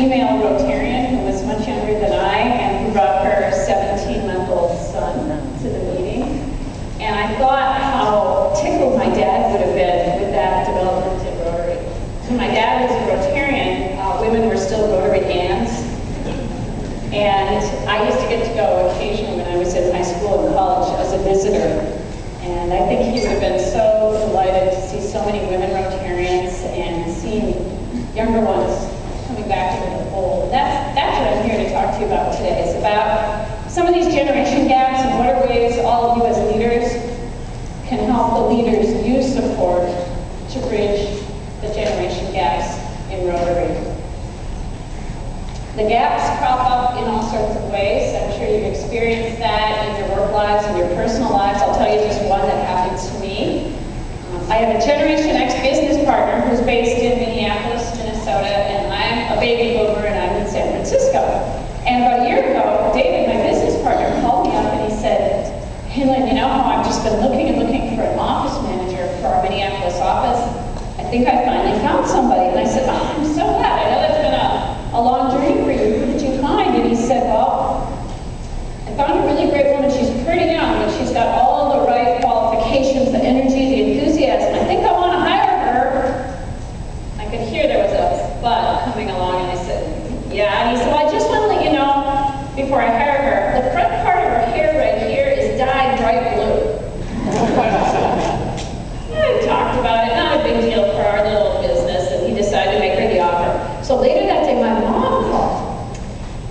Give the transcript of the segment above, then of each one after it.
female Rotarian who was much younger than I and who brought her 17-month-old son to the meeting. And I thought how tickled my dad would have been with that development in Rotary. When my dad was a Rotarian, women were still Rotary hands. And I used to get to go occasionally when I was in high school and college as a visitor. And I think he would have been so delighted to see so many women Rotarians and seeing younger ones coming back into the fold. That's what I'm here to talk to you about today. It's about some of these generation gaps and what are ways all of you as leaders can help the leaders you support to bridge the generation gaps in Rotary. The gaps crop up in all sorts of ways. I'm sure you've experienced that in your work lives and your personal lives. I'll tell you just one that happened to me. I have a Generation X business partner who's based in Minneapolis, Minnesota, and I'm a baby boomer and I'm in San Francisco. And about a year ago, David, my business partner, called me up and he said, "Hey Lynn, you know how I've just been looking and looking for an office manager for our Minneapolis office? I think I finally found somebody." And I said, "Oh, I'm so glad. I know that's been a long journey for you. Who did you find?" And he said, "Well, I found a really great woman. She's pretty young, but she's got all the right qualifications, the energy, the enthusiasm. I think I want to hire her." I could hear there was a bud coming along, and I said, "Yeah." And he said, "Well, I just want to let you know, before I hire her, the front part of her hair right here is dyed bright blue." I talked about it, not a big deal for our little business, and he decided to make her the offer. So later that day, my mom called.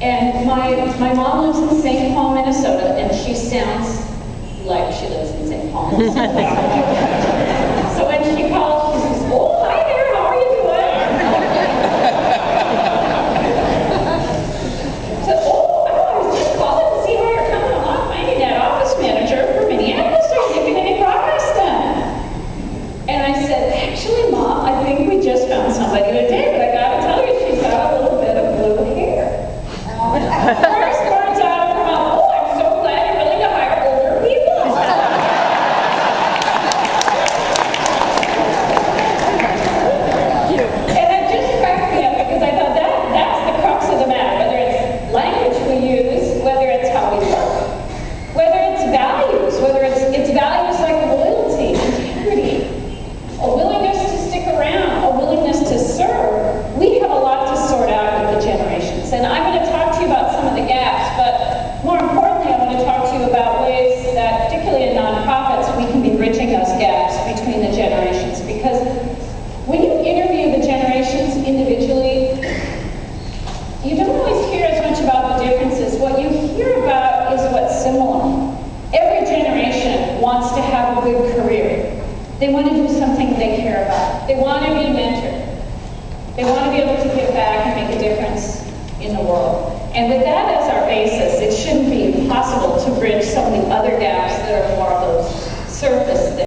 And my mom lives in St. Paul, Minnesota, and she sounds like she lives in St. Paul, Minnesota. So when she called, she says, "Oh, hi there, how are you doing?" I said, "Oh, I was just calling to see how you're coming along finding that office manager for Minneapolis. Are you making any progress then?" And I said, "Actually, Mom, I think we just found somebody today, but I gotta tell you, she's got a little bit of blue hair." First words out of her mouth, "Oh, I'm so glad you're willing to hire older people." And it just cracked me up because I thought that's the crux of the matter, whether it's language we use, whether it's how we look, whether it's values, whether it's values like loyalty, integrity, a willingness to stick around, a willingness to serve. We have a lot to sort out with the generations. And I'm going to talk to you about some of the gaps, but more importantly, I want to talk to you about ways that, particularly in nonprofits, we can be bridging those gaps between the generations. Because when you interview the generations individually, you don't always hear as much about the differences. What you hear about is what's similar. Every generation wants to have a good career. They want to do something they care about. They want to be mentored. They want to be able to give back and make a difference in the world. And with that as our basis, it shouldn't be impossible to bridge some of the other gaps that are more of those surface things.